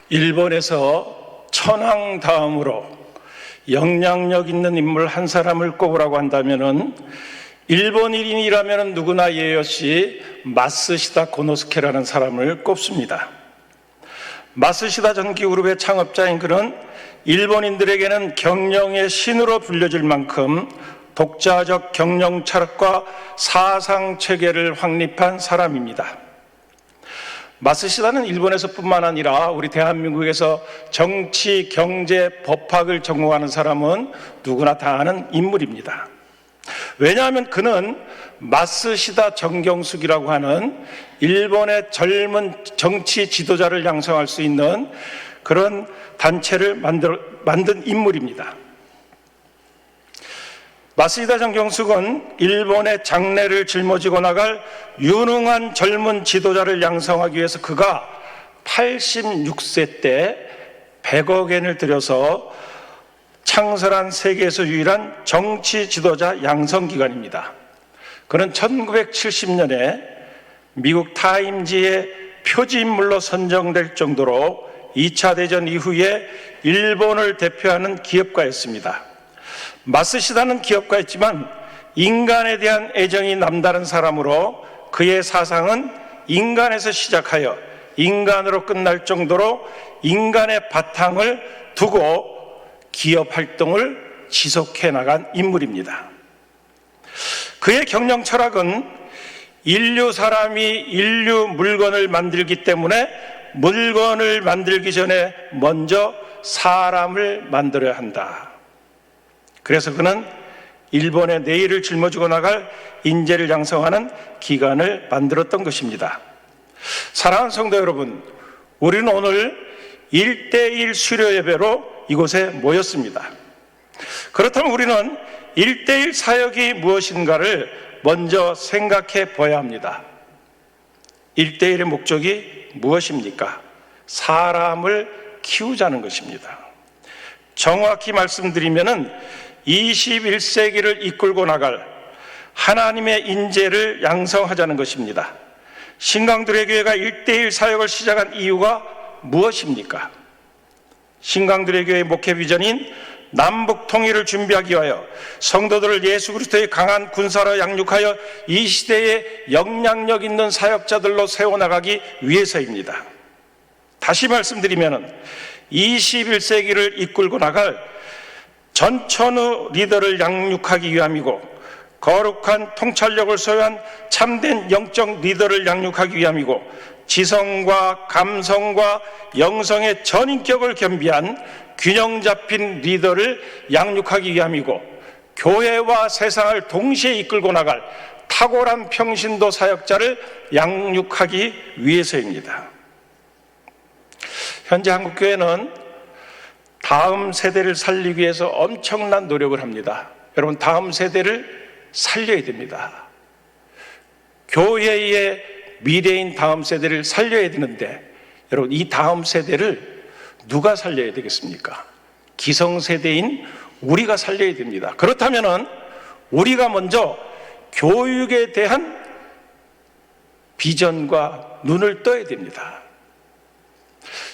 일본에서 천황 다음으로 영향력 있는 인물 한 사람을 꼽으라고 한다면은 일본인이라면 누구나 예의 없이 마쓰시다 고노스케라는 사람을 꼽습니다. 마쓰시다 전기그룹의 창업자인 그는 일본인들에게는 경영의 신으로 불려질 만큼 독자적 경영 철학과 사상 체계를 확립한 사람입니다. 마쓰시다는 일본에서뿐만 아니라 우리 대한민국에서 정치, 경제, 법학을 전공하는 사람은 누구나 다 아는 인물입니다. 왜냐하면 그는 마쓰시다 정경숙이라고 하는 일본의 젊은 정치 지도자를 양성할 수 있는 그런 단체를 만든 인물입니다. 마쓰시다 정경숙은 일본의 장래를 짊어지고 나갈 유능한 젊은 지도자를 양성하기 위해서 그가 86세 때 100억엔을 들여서 창설한 세계에서 유일한 정치 지도자 양성기관입니다. 그는 1970년에 미국 타임지의 표지인물로 선정될 정도로 2차 대전 이후에 일본을 대표하는 기업가였습니다. 마쓰시다는 기업가였지만 인간에 대한 애정이 남다른 사람으로 그의 사상은 인간에서 시작하여 인간으로 끝날 정도로 인간의 바탕을 두고 기업 활동을 지속해 나간 인물입니다. 그의 경영 철학은 인류 사람이 인류 물건을 만들기 때문에 물건을 만들기 전에 먼저 사람을 만들어야 한다. 그래서 그는 일본의 내일을 짊어지고 나갈 인재를 양성하는 기관을 만들었던 것입니다. 사랑하는 성도 여러분, 우리는 오늘 1:1 수료 예배로 이곳에 모였습니다. 그렇다면 우리는 1:1 사역이 무엇인가를 먼저 생각해 봐야 합니다. 1:1의 목적이 무엇입니까? 사람을 키우자는 것입니다. 정확히 말씀드리면은 21세기를 이끌고 나갈 하나님의 인재를 양성하자는 것입니다. 신강들의 교회가 1:1 사역을 시작한 이유가 무엇입니까? 신강들의 교회의 목회 비전인 남북 통일을 준비하기 위하여 성도들을 예수 그리스도의 강한 군사로 양육하여 이 시대에 영향력 있는 사역자들로 세워나가기 위해서입니다. 다시 말씀드리면 21세기를 이끌고 나갈 전천후 리더를 양육하기 위함이고 거룩한 통찰력을 소유한 참된 영적 리더를 양육하기 위함이고 지성과 감성과 영성의 전인격을 겸비한 균형 잡힌 리더를 양육하기 위함이고 교회와 세상을 동시에 이끌고 나갈 탁월한 평신도 사역자를 양육하기 위해서입니다. 현재 한국교회는 다음 세대를 살리기 위해서 엄청난 노력을 합니다. 여러분, 다음 세대를 살려야 됩니다. 교회의 미래인 다음 세대를 살려야 되는데, 여러분, 이 다음 세대를 누가 살려야 되겠습니까? 기성세대인 우리가 살려야 됩니다. 그렇다면 우리가 먼저 교육에 대한 비전과 눈을 떠야 됩니다.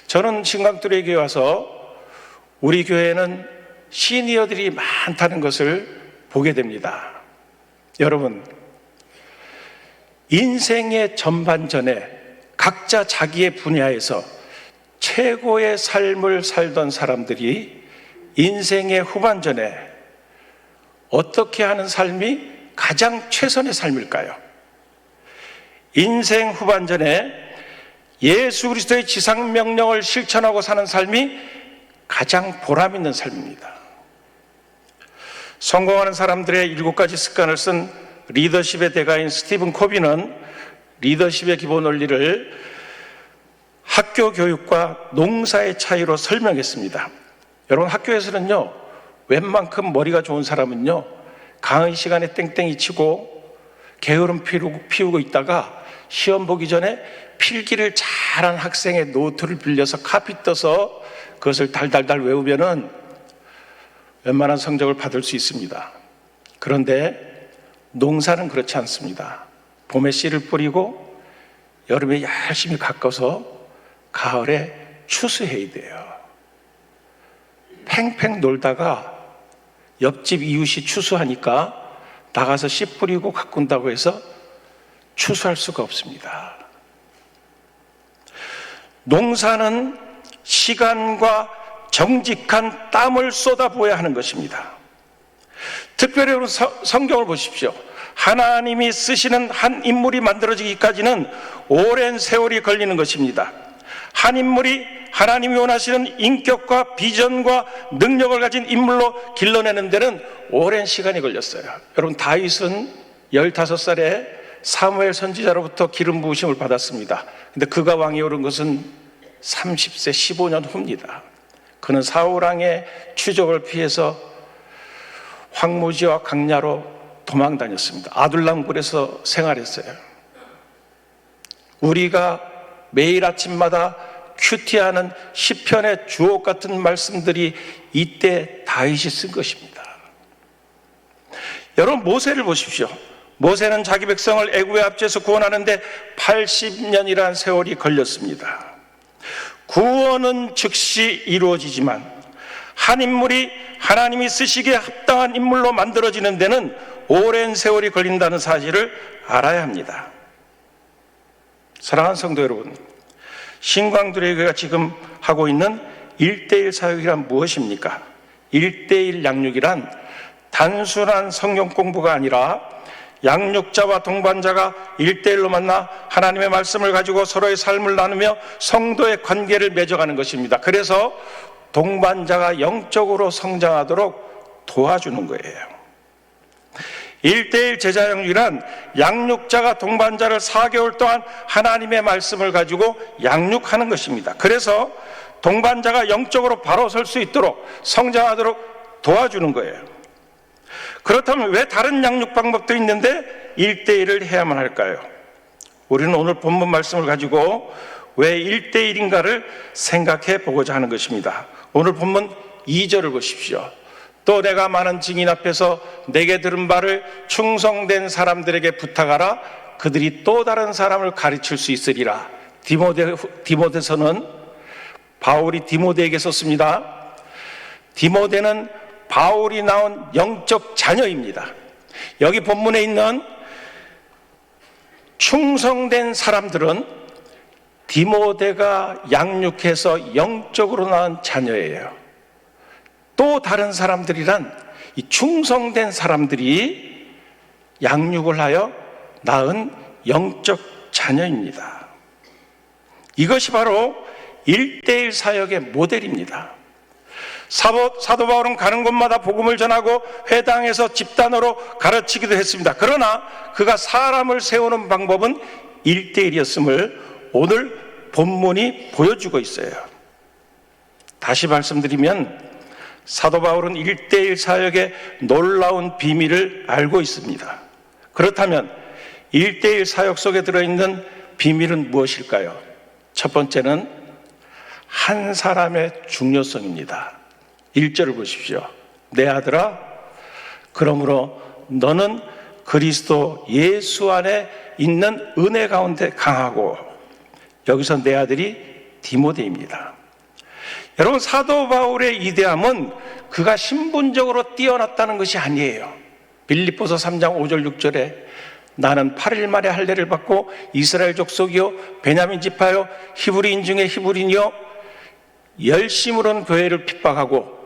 저는 신강들의 교회에 와서 우리 교회에는 시니어들이 많다는 것을 보게 됩니다. 여러분, 인생의 전반전에 각자 자기의 분야에서 최고의 삶을 살던 사람들이 인생의 후반전에 어떻게 하는 삶이 가장 최선의 삶일까요? 인생 후반전에 예수 그리스도의 지상명령을 실천하고 사는 삶이 가장 보람 있는 삶입니다. 성공하는 사람들의 7가지 습관을 쓴 리더십의 대가인 스티븐 코비는 리더십의 기본 원리를 학교 교육과 농사의 차이로 설명했습니다. 여러분, 학교에서는요, 웬만큼 머리가 좋은 사람은요, 강의 시간에 땡땡이 치고 게으름 피우고 있다가 시험 보기 전에 필기를 잘한 학생의 노트를 빌려서 카피 떠서 그것을 달달달 외우면은 웬만한 성적을 받을 수 있습니다. 그런데 농사는 그렇지 않습니다. 봄에 씨를 뿌리고 여름에 열심히 가꿔서 가을에 추수해야 돼요. 팽팽 놀다가 옆집 이웃이 추수하니까 나가서 씨 뿌리고 가꾼다고 해서 추수할 수가 없습니다. 농사는 시간과 정직한 땀을 쏟아부어야 하는 것입니다. 특별히 성경을 보십시오. 하나님이 쓰시는 한 인물이 만들어지기까지는 오랜 세월이 걸리는 것입니다. 한 인물이 하나님이 원하시는 인격과 비전과 능력을 가진 인물로 길러내는 데는 오랜 시간이 걸렸어요. 여러분, 다윗은 15살에 사무엘 선지자로부터 기름 부으심을 받았습니다. 근데 그가 왕이 오른 것은 30세 15년 후입니다. 그는 사울왕의 추적을 피해서 황무지와 강야로 도망 다녔습니다. 아둘람굴에서 생활했어요. 우리가 매일 아침마다 큐티하는 시편의 주옥 같은 말씀들이 이때 다윗이 쓴 것입니다. 여러분, 모세를 보십시오. 모세는 자기 백성을 애굽의 압제에서 구원하는데 80년이라는 세월이 걸렸습니다. 구원은 즉시 이루어지지만 한 인물이 하나님이 쓰시기에 합당한 인물로 만들어지는 데는 오랜 세월이 걸린다는 사실을 알아야 합니다. 사랑하는 성도 여러분, 신광두레교회가 지금 하고 있는 1:1 사역이란 무엇입니까? 1:1 양육이란 단순한 성경 공부가 아니라 양육자와 동반자가 1:1로 만나 하나님의 말씀을 가지고 서로의 삶을 나누며 성도의 관계를 맺어가는 것입니다. 그래서 동반자가 영적으로 성장하도록 도와주는 거예요. 1:1 제자 양육이란 양육자가 동반자를 4개월 동안 하나님의 말씀을 가지고 양육하는 것입니다. 그래서 동반자가 영적으로 바로 설 수 있도록 성장하도록 도와주는 거예요. 그렇다면 왜 다른 양육 방법도 있는데 1:1을 해야만 할까요? 우리는 오늘 본문 말씀을 가지고 왜 1:1인가를 생각해 보고자 하는 것입니다. 오늘 본문 2절을 보십시오. 또 내가 많은 증인 앞에서 내게 들은 바를 충성된 사람들에게 부탁하라. 그들이 또 다른 사람을 가르칠 수 있으리라. 디모데서는 바울이 디모데에게 썼습니다. 디모데는 바울이 낳은 영적 자녀입니다. 여기 본문에 있는 충성된 사람들은 디모데가 양육해서 영적으로 낳은 자녀예요. 또 다른 사람들이란 이 충성된 사람들이 양육을 하여 낳은 영적 자녀입니다. 이것이 바로 1:1 사역의 모델입니다. 사도 바울은 가는 곳마다 복음을 전하고 회당에서 집단으로 가르치기도 했습니다. 그러나 그가 사람을 세우는 방법은 1:1이었음을 오늘 본문이 보여주고 있어요. 다시 말씀드리면 사도 바울은 1:1 사역의 놀라운 비밀을 알고 있습니다. 그렇다면 1:1 사역 속에 들어있는 비밀은 무엇일까요? 첫 번째는 한 사람의 중요성입니다. 1절을 보십시오. 내 아들아, 그러므로 너는 그리스도 예수 안에 있는 은혜 가운데 강하고, 여기서 내 아들이 디모데입니다. 여러분, 사도 바울의 이대함은 그가 신분적으로 뛰어났다는 것이 아니에요. 빌립보서 3장 5절 6절에 나는 8일 만에 할례를 받고 이스라엘 족속이요 베냐민 지파요 히브리인 중에 히브리인이요 열심으로는 교회를 핍박하고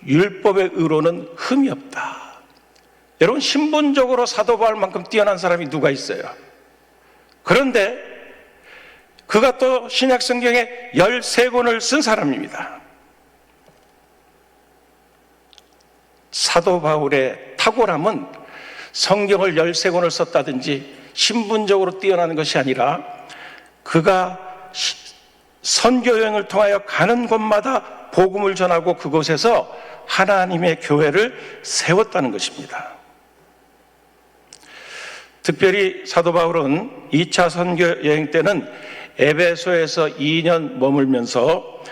율법의 의로는 흠이 없다. 여러분, 신분적으로 사도 바울만큼 뛰어난 사람이 누가 있어요? 그런데 그가 또 신약 성경에 13권을 쓴 사람입니다. 사도 바울의 탁월함은 성경을 13권을 썼다든지 신분적으로 뛰어나는 것이 아니라 그가 선교 여행을 통하여 가는 곳마다 복음을 전하고 그곳에서 하나님의 교회를 세웠다는 것입니다. 특별히 사도 바울은 2차 선교 여행 때는 에베소에서 2년 머물면서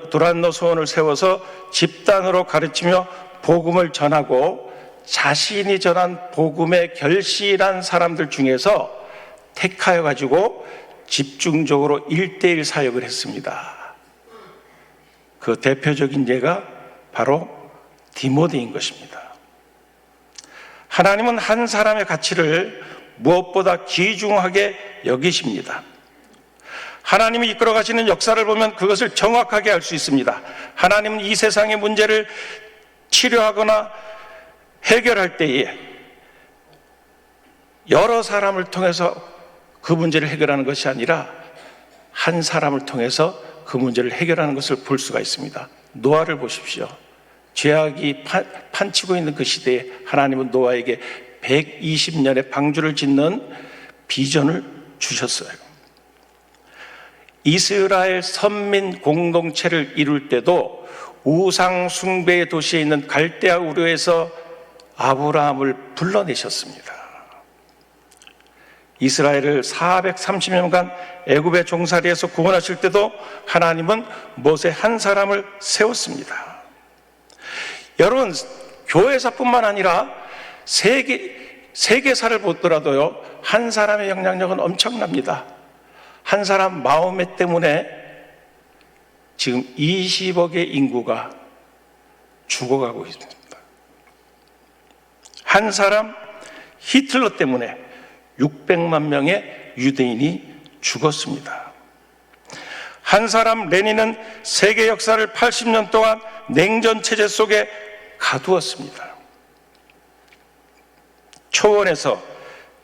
두란노 소원을 세워서 집단으로 가르치며 복음을 전하고 자신이 전한 복음에 결실한 사람들 중에서 택하여 가지고 집중적으로 1:1 사역을 했습니다. 그 대표적인 예가 바로 디모데인 것입니다. 하나님은 한 사람의 가치를 무엇보다 귀중하게 여기십니다. 하나님이 이끌어 가시는 역사를 보면 그것을 정확하게 알 수 있습니다. 하나님은 이 세상의 문제를 치료하거나 해결할 때에 여러 사람을 통해서 그 문제를 해결하는 것이 아니라 한 사람을 통해서 그 문제를 해결하는 것을 볼 수가 있습니다. 노아를 보십시오. 죄악이 판치고 있는 그 시대에 하나님은 노아에게 120년의 방주를 짓는 비전을 주셨어요. 이스라엘 선민 공동체를 이룰 때도 우상 숭배의 도시에 있는 갈대아 우르에서 아브라함을 불러내셨습니다. 이스라엘을 430년간 애굽의 종살이에서 구원하실 때도 하나님은 모세 한 사람을 세웠습니다. 여러분, 교회사뿐만 아니라 세계사를 보더라도요, 한 사람의 영향력은 엄청납니다. 한 사람 마음에 때문에 지금 20억의 인구가 죽어가고 있습니다. 한 사람 히틀러 때문에 600만 명의 유대인이 죽었습니다. 한 사람 레닌은 세계 역사를 80년 동안 냉전 체제 속에 가두었습니다. 초원에서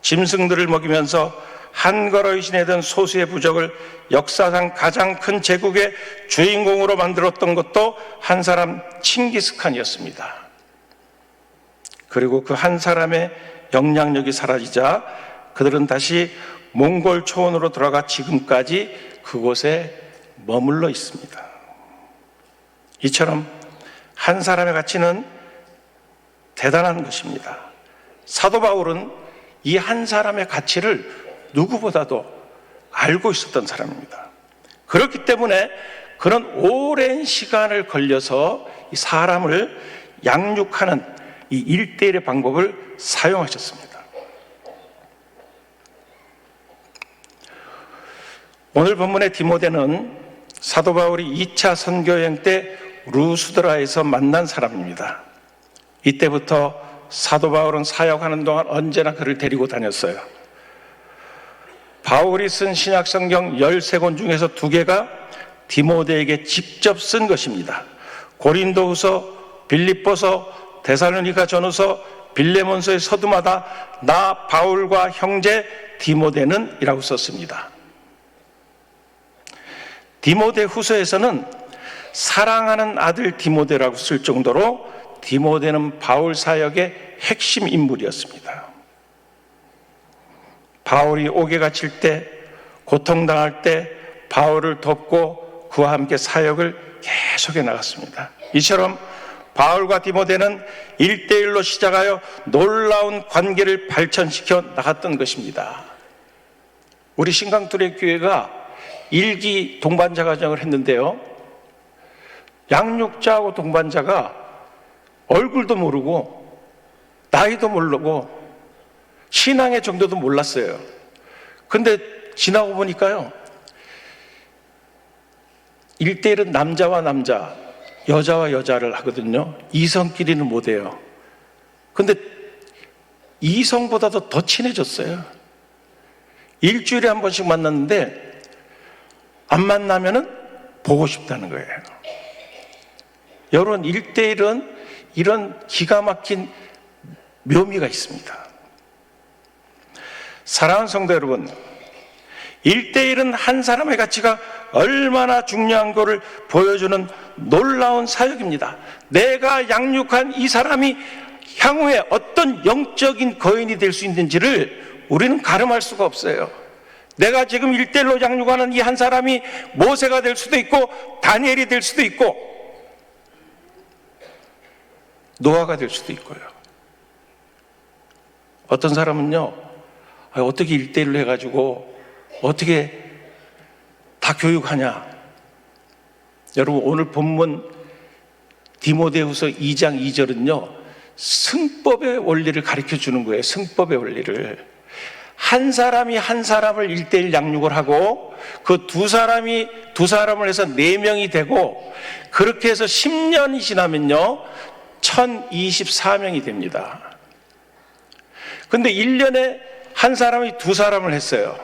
짐승들을 먹이면서 한걸어이 지내던 소수의 부족을 역사상 가장 큰 제국의 주인공으로 만들었던 것도 한 사람 칭기스칸이었습니다. 그리고 그 한 사람의 영향력이 사라지자 그들은 다시 몽골 초원으로 돌아가 지금까지 그곳에 머물러 있습니다. 이처럼 한 사람의 가치는 대단한 것입니다. 사도 바울은 이 한 사람의 가치를 누구보다도 알고 있었던 사람입니다. 그렇기 때문에 그런 오랜 시간을 걸려서 이 사람을 양육하는 이 1:1의 방법을 사용하셨습니다. 오늘 본문의 디모데는 사도 바울이 2차 선교여행 때 루스드라에서 만난 사람입니다. 이때부터 사도 바울은 사역하는 동안 언제나 그를 데리고 다녔어요. 바울이 쓴 신약 성경 13권 중에서 2개가 디모데에게 직접 쓴 것입니다. 고린도후서, 빌립보서, 데살로니가 전후서, 빌레몬서의 서두마다 나 바울과 형제 디모데는 이라고 썼습니다. 디모데 후서에서는 사랑하는 아들 디모데라고 쓸 정도로 디모데는 바울 사역의 핵심 인물이었습니다. 바울이 옥에 갇힐 때, 고통당할 때 바울을 돕고 그와 함께 사역을 계속해 나갔습니다. 이처럼 바울과 디모데는 1:1로 시작하여 놀라운 관계를 발전시켜 나갔던 것입니다. 우리 신강투례 교회가 1기 동반자 과정을 했는데요, 양육자하고 동반자가 얼굴도 모르고 나이도 모르고 신앙의 정도도 몰랐어요. 근데 지나고 보니까요, 1:1은 남자와 남자, 여자와 여자를 하거든요. 이성끼리는 못해요. 근데 이성보다도 더 친해졌어요. 일주일에 한 번씩 만났는데 안 만나면은 보고 싶다는 거예요. 여러분, 1:1은 이런 기가 막힌 묘미가 있습니다. 사랑하는 성도 여러분, 1:1은 한 사람의 가치가 얼마나 중요한 것을 보여주는 놀라운 사역입니다. 내가 양육한 이 사람이 향후에 어떤 영적인 거인이 될 수 있는지를 우리는 가늠할 수가 없어요. 내가 지금 1:1로 양육하는 이 한 사람이 모세가 될 수도 있고 다니엘이 될 수도 있고 노아가 될 수도 있고요. 어떤 사람은요, 어떻게 1:1로 해가지고 어떻게 다 교육하냐. 여러분, 오늘 본문 디모데후서 2장 2절은요 승법의 원리를 가르쳐 주는 거예요. 승법의 원리를. 한 사람이 한 사람을 1대1 양육을 하고 그 두 사람을 해서 4명이 되고 그렇게 해서 10년이 지나면요 1024명이 됩니다. 근데 1년에 한 사람이 2사람을 했어요.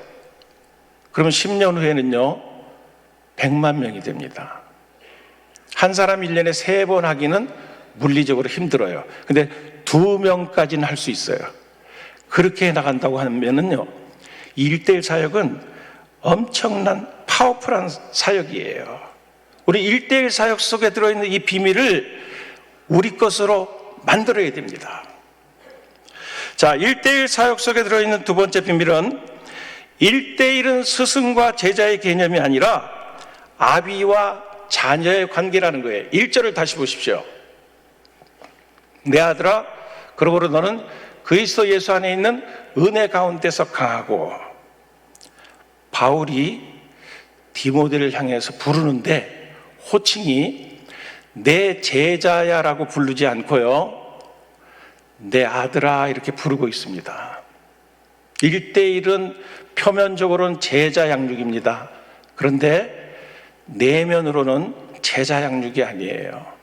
그러면 10년 후에는요 100만 명이 됩니다. 한 사람 1년에 3번 하기는 물리적으로 힘들어요. 근데 2명까지는 할 수 있어요. 그렇게 나간다고 하면은요 1대1 사역은 엄청난 파워풀한 사역이에요. 우리 1대1 사역 속에 들어있는 이 비밀을 우리 것으로 만들어야 됩니다. 자, 1대1 사역 속에 들어있는 두 번째 비밀은 1대1은 스승과 제자의 개념이 아니라 아비와 자녀의 관계라는 거예요. 1절을 다시 보십시오. 내 아들아, 그러므로 너는 그리스도 예수 안에 있는 은혜 가운데서 강하고. 바울이 디모데를 향해서 부르는데 호칭이 내 제자야라고 부르지 않고요 내 아들아 이렇게 부르고 있습니다. 1대1은 표면적으로는 제자 양육입니다. 그런데 내면으로는 제자 양육이 아니에요.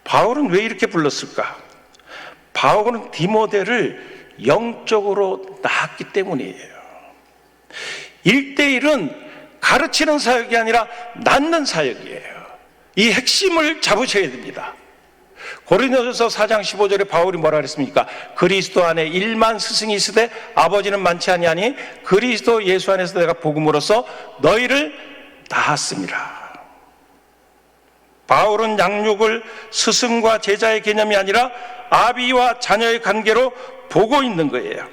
바울은 왜 이렇게 불렀을까? 바울은 디모데를 영적으로 낳았기 때문이에요. 1대1은 가르치는 사역이 아니라 낳는 사역이에요. 이 핵심을 잡으셔야 됩니다. 고린도전서 4장 15절에 바울이 뭐라 그랬습니까? 그리스도 안에 1만 스승이 있으되 아버지는 많지 아니하니 그리스도 예수 안에서 내가 복음으로써 너희를 낳았습니다. 바울은 양육을 스승과 제자의 개념이 아니라 아비와 자녀의 관계로 보고 있는 거예요.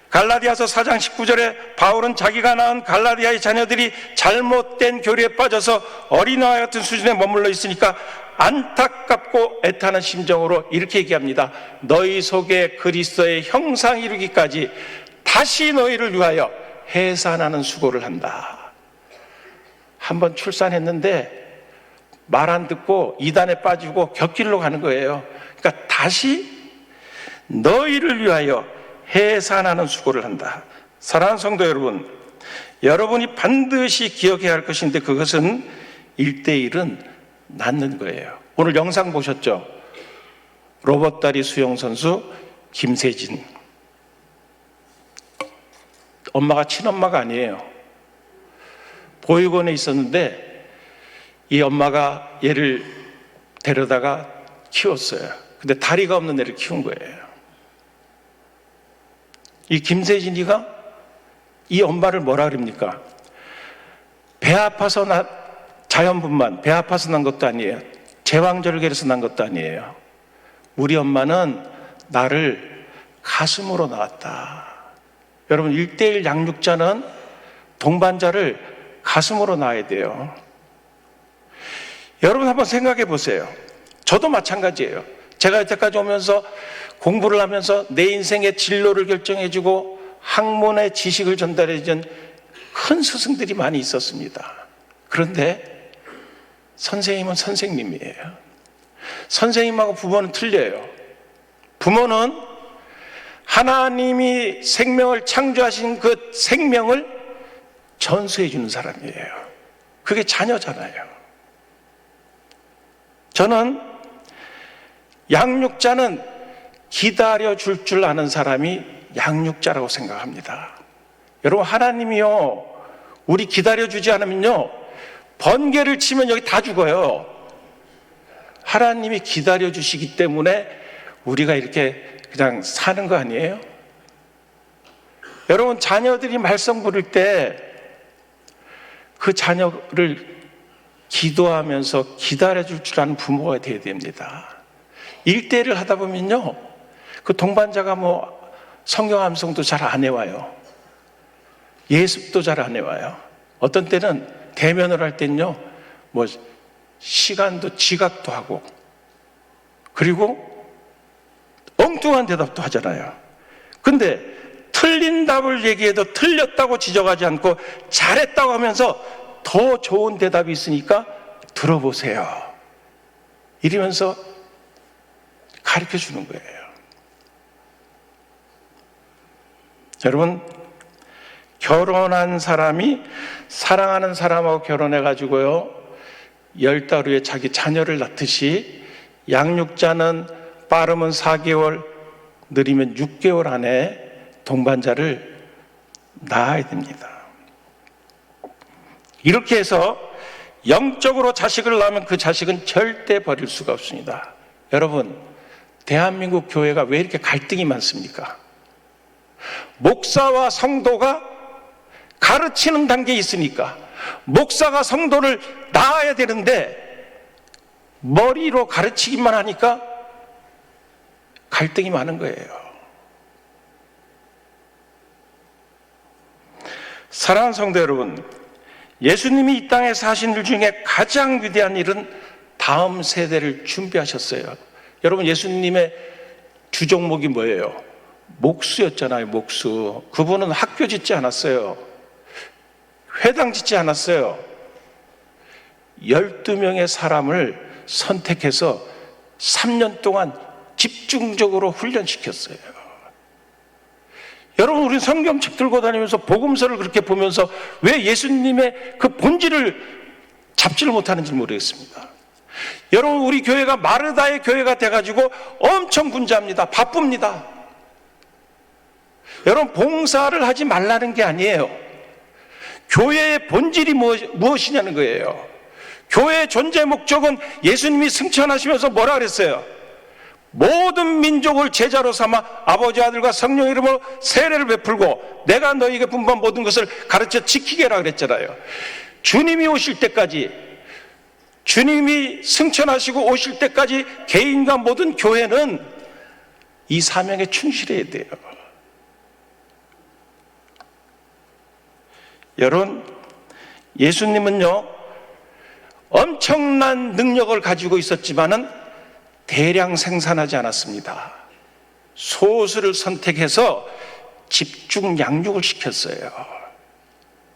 갈라디아서 4장 19절에 바울은 자기가 낳은 갈라디아의 자녀들이 잘못된 교리에 빠져서 어린아이 같은 수준에 머물러 있으니까 안타깝고 애타는 심정으로 이렇게 얘기합니다. 너희 속에 그리스도의 형상 이루기까지 다시 너희를 위하여 해산하는 수고를 한다. 한번 출산했는데 말 안 듣고 이단에 빠지고 곁길로 가는 거예요. 그러니까 다시 너희를 위하여 해산하는 수고를 한다. 사랑하는 성도 여러분, 여러분이 반드시 기억해야 할 것인데 그것은 1대1은 낳는 거예요. 오늘 영상 보셨죠? 로봇다리 수영 선수 김세진. 엄마가 친엄마가 아니에요. 보육원에 있었는데 이 엄마가 얘를 데려다가 키웠어요. 근데 다리가 없는 애를 키운 거예요. 이 김세진이가 이 엄마를 뭐라 그럽니까? 배 아파서 자연분만, 배 아파서 난 것도 아니에요. 제왕절개에서 난 것도 아니에요. 우리 엄마는 나를 가슴으로 낳았다. 여러분, 1대1 양육자는 동반자를 가슴으로 낳아야 돼요. 여러분 한번 생각해 보세요. 저도 마찬가지예요. 제가 여태까지 오면서 공부를 하면서 내 인생의 진로를 결정해주고 학문의 지식을 전달해준 큰 스승들이 많이 있었습니다. 그런데 선생님은 선생님이에요. 선생님하고 부모는 틀려요. 부모는 하나님이 생명을 창조하신 그 생명을 전수해 주는 사람이에요. 그게 자녀잖아요. 저는 양육자는 기다려줄 줄 아는 사람이 양육자라고 생각합니다. 여러분, 하나님이요, 우리 기다려주지 않으면요, 번개를 치면 여기 다 죽어요. 하나님이 기다려주시기 때문에 우리가 이렇게 그냥 사는 거 아니에요? 여러분, 자녀들이 말썽 부릴 때 그 자녀를 기도하면서 기다려줄 줄 아는 부모가 되어야 됩니다. 1대1을 하다 보면요, 그 동반자가 뭐 성경 암송도 잘 안 해와요. 예습도 잘 안 해와요. 어떤 때는 대면을 할 때는요, 뭐 시간도 지각도 하고, 그리고 엉뚱한 대답도 하잖아요. 근데 틀린 답을 얘기해도 틀렸다고 지적하지 않고 잘했다고 하면서 더 좋은 대답이 있으니까 들어보세요. 이러면서 가르쳐 주는 거예요. 여러분, 결혼한 사람이 사랑하는 사람하고 결혼해가지고요, 10달 후에 자기 자녀를 낳듯이 양육자는 빠르면 4개월, 느리면 6개월 안에 동반자를 낳아야 됩니다. 이렇게 해서 영적으로 자식을 낳으면 그 자식은 절대 버릴 수가 없습니다. 여러분, 대한민국 교회가 왜 이렇게 갈등이 많습니까? 목사와 성도가 가르치는 단계에 있으니까 목사가 성도를 낳아야 되는데 머리로 가르치기만 하니까 갈등이 많은 거예요. 사랑하는 성도 여러분, 예수님이 이 땅에 사신 일 중에 가장 위대한 일은 다음 세대를 준비하셨어요. 여러분, 예수님의 주종목이 뭐예요? 목수였잖아요. 목수. 그분은 학교 짓지 않았어요. 회당 짓지 않았어요. 12명의 사람을 선택해서 3년 동안 집중적으로 훈련시켰어요. 여러분, 우리 성경책 들고 다니면서 복음서를 그렇게 보면서 왜 예수님의 그 본질을 잡지를 못하는지 모르겠습니다. 여러분, 우리 교회가 마르다의 교회가 돼가지고 엄청 분주합니다. 바쁩니다. 여러분, 봉사를 하지 말라는 게 아니에요. 교회의 본질이 무엇이냐는 거예요. 교회의 존재 목적은 예수님이 승천하시면서 뭐라 그랬어요? 모든 민족을 제자로 삼아 아버지, 아들과 성령 이름으로 세례를 베풀고 내가 너희에게 분부한 모든 것을 가르쳐 지키게 하라 그랬잖아요. 주님이 오실 때까지, 주님이 승천하시고 오실 때까지 개인과 모든 교회는 이 사명에 충실해야 돼요. 여러분, 예수님은요, 엄청난 능력을 가지고 있었지만은 대량 생산하지 않았습니다. 소수를 선택해서 집중 양육을 시켰어요.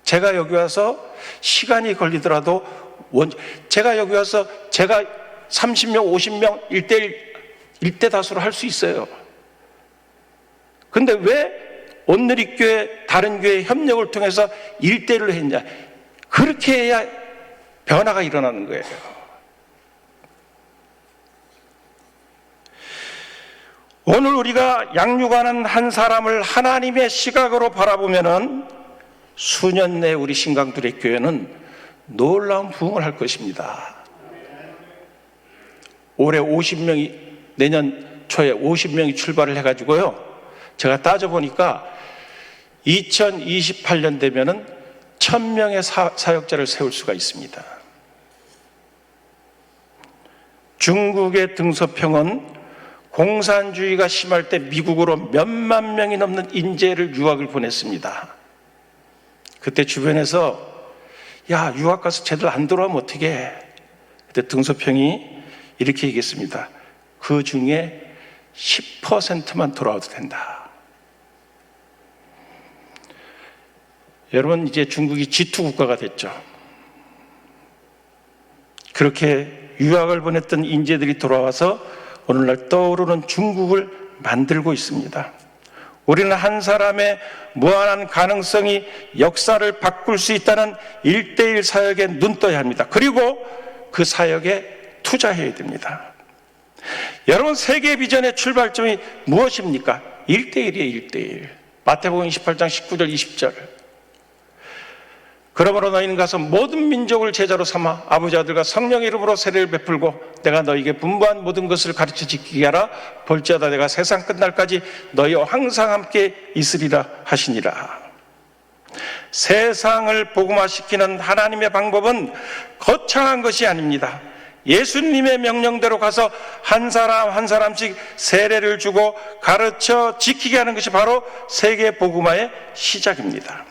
제가 여기 와서 시간이 걸리더라도 제가 여기 와서 제가 30명, 50명 1대1, 1대다수로 할 수 있어요. 근데 왜 온누리교회, 다른 교회 협력을 통해서 1대1로 했냐? 그렇게 해야 변화가 일어나는 거예요. 오늘 우리가 양육하는 한 사람을 하나님의 시각으로 바라보면은 수년 내에 우리 신강들의 교회는 놀라운 부흥을 할 것입니다. 올해 50명이, 내년 초에 50명이 출발을 해가지고요, 제가 따져보니까 2028년 되면은 1000명의 사역자를 세울 수가 있습니다. 중국의 등소평은 공산주의가 심할 때 미국으로 몇만 명이 넘는 인재를 유학을 보냈습니다. 그때 주변에서 야, 유학 가서 제대로 안 돌아오면 어떻게 해? 그때 등소평이 이렇게 얘기했습니다. 그 중에 10%만 돌아와도 된다. 여러분, 이제 중국이 G2 국가가 됐죠. 그렇게 유학을 보냈던 인재들이 돌아와서 오늘날 떠오르는 중국을 만들고 있습니다. 우리는 한 사람의 무한한 가능성이 역사를 바꿀 수 있다는 1대1 사역에 눈떠야 합니다. 그리고 그 사역에 투자해야 됩니다. 여러분, 세계 비전의 출발점이 무엇입니까? 1대1이에요. 1대1. 마태복음 28장 19절 20절. 그러므로 너희는 가서 모든 민족을 제자로 삼아 아버지, 아들과 성령 이름으로 세례를 베풀고 내가 너희에게 분부한 모든 것을 가르쳐 지키게 하라. 볼지어다 내가 세상 끝날까지 너희와 항상 함께 있으리라 하시니라. 세상을 복음화시키는 하나님의 방법은 거창한 것이 아닙니다. 예수님의 명령대로 가서 한 사람 한 사람씩 세례를 주고 가르쳐 지키게 하는 것이 바로 세계 복음화의 시작입니다.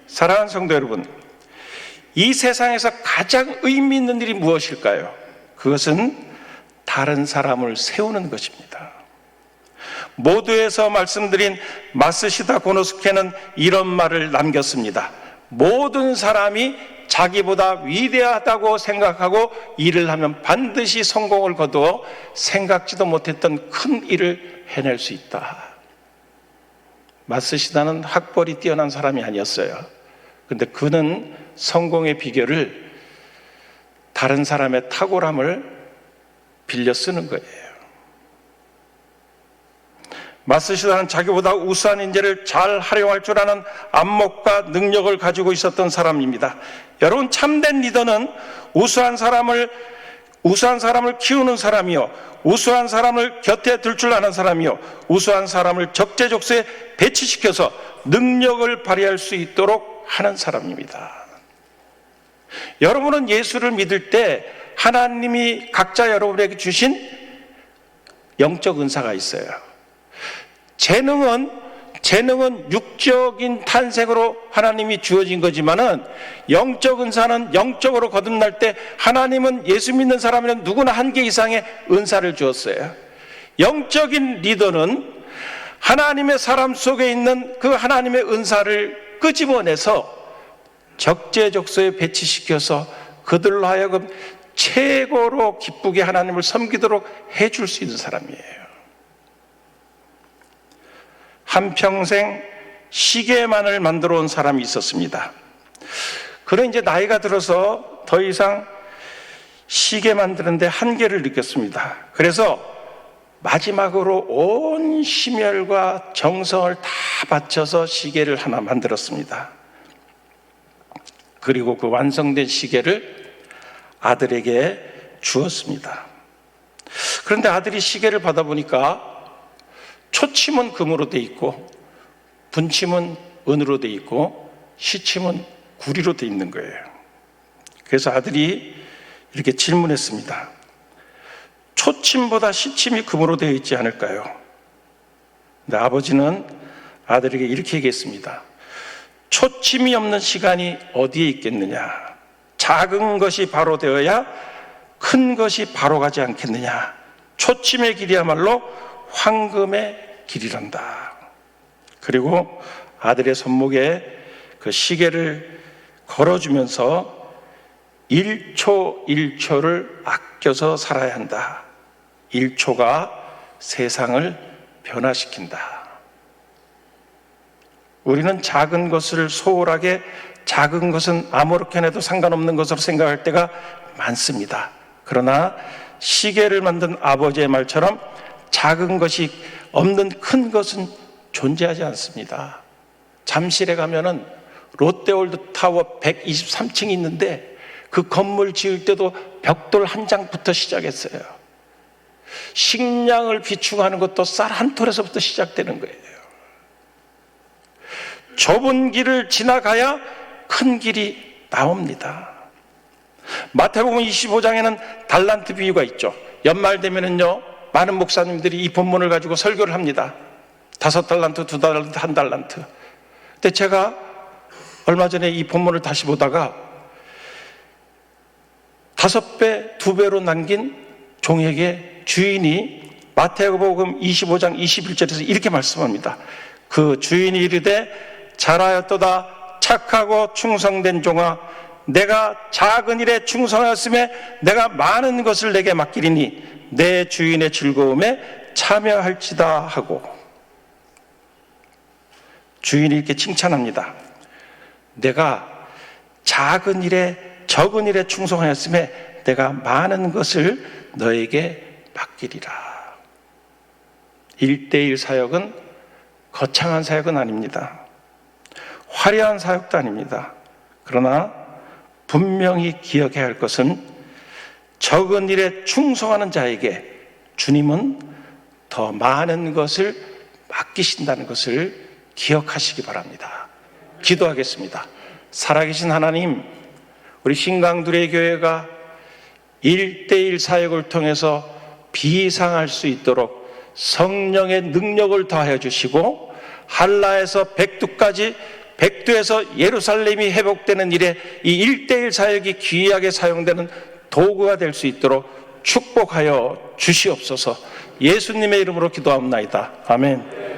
사랑하는 성도 여러분, 이 세상에서 가장 의미 있는 일이 무엇일까요? 그것은 다른 사람을 세우는 것입니다. 모두에서 말씀드린 마쓰시다 고노스케는 이런 말을 남겼습니다. 모든 사람이 자기보다 위대하다고 생각하고 일을 하면 반드시 성공을 거두어 생각지도 못했던 큰 일을 해낼 수 있다. 마스시다는 학벌이 뛰어난 사람이 아니었어요. 근데 그는 성공의 비결을 다른 사람의 탁월함을 빌려 쓰는 거예요. 마스시다는 자기보다 우수한 인재를 잘 활용할 줄 아는 안목과 능력을 가지고 있었던 사람입니다. 여러분, 참된 리더는 우수한 사람을 키우는 사람이요, 우수한 사람을 곁에 둘 줄 아는 사람이요, 우수한 사람을 적재적소에 배치시켜서 능력을 발휘할 수 있도록 하는 사람입니다. 여러분은 예수를 믿을 때 하나님이 각자 여러분에게 주신 영적 은사가 있어요. 재능은 육적인 탄생으로 하나님이 주어진 거지만은 영적 은사는 영적으로 거듭날 때 하나님은 예수 믿는 사람에는 누구나 한 개 이상의 은사를 주었어요. 영적인 리더는 하나님의 사람 속에 있는 그 하나님의 은사를 끄집어내서 적재적소에 배치시켜서 그들로 하여금 최고로 기쁘게 하나님을 섬기도록 해줄 수 있는 사람이에요. 한평생 시계만을 만들어 온 사람이 있었습니다. 그는 이제 나이가 들어서 더 이상 시계 만드는데 한계를 느꼈습니다. 그래서 마지막으로 온 심혈과 정성을 다 바쳐서 시계를 하나 만들었습니다. 그리고 그 완성된 시계를 아들에게 주었습니다. 그런데 아들이 시계를 받아보니까 초침은 금으로 돼 있고 분침은 은으로 돼 있고 시침은 구리로 돼 있는 거예요. 그래서 아들이 이렇게 질문했습니다. 초침보다 시침이 금으로 되어 있지 않을까요? 근데 아버지는 아들에게 이렇게 얘기했습니다. 초침이 없는 시간이 어디에 있겠느냐? 작은 것이 바로 되어야 큰 것이 바로 가지 않겠느냐? 초침의 길이야말로 황금의 길이란다. 그리고 아들의 손목에 그 시계를 걸어주면서 1초 1초를 아껴서 살아야 한다. 1초가 세상을 변화시킨다. 우리는 작은 것을 소홀하게, 작은 것은 아무렇게나 해도 상관없는 것으로 생각할 때가 많습니다. 그러나 시계를 만든 아버지의 말처럼 작은 것이 없는 큰 것은 존재하지 않습니다. 잠실에 가면은 롯데월드타워 123층이 있는데 그 건물 지을 때도 벽돌 한 장부터 시작했어요. 식량을 비축하는 것도 쌀 한 톨에서부터 시작되는 거예요. 좁은 길을 지나가야 큰 길이 나옵니다. 마태복음 25장에는 달란트 비유가 있죠. 연말 되면은요, 많은 목사님들이 이 본문을 가지고 설교를 합니다. 5달란트, 2달란트, 1달란트. 근데 제가 얼마 전에 이 본문을 다시 보다가 5배, 2배로 남긴 종에게 주인이 마태복음 25장 21절에서 이렇게 말씀합니다. 그 주인이 이르되 잘하였도다 착하고 충성된 종아, 내가 작은 일에 충성하였음에 내가 많은 것을 내게 맡기리니 내 주인의 즐거움에 참여할지다 하고, 주인이 이렇게 칭찬합니다. 내가 작은 일에 적은 일에 충성하였음에 내가 많은 것을 너에게 맡기리라. 1:1 사역은 거창한 사역은 아닙니다. 화려한 사역도 아닙니다. 그러나 분명히 기억해야 할 것은 적은 일에 충성하는 자에게 주님은 더 많은 것을 맡기신다는 것을 기억하시기 바랍니다. 기도하겠습니다. 살아계신 하나님, 우리 신강두레 교회가 1:1 사역을 통해서 비상할 수 있도록 성령의 능력을 더하여 주시고, 한라에서 백두까지, 백두에서 예루살렘이 회복되는 일에 이 1:1 사역이 귀하게 사용되는 도구가 될 수 있도록 축복하여 주시옵소서. 예수님의 이름으로 기도합나이다. 아멘.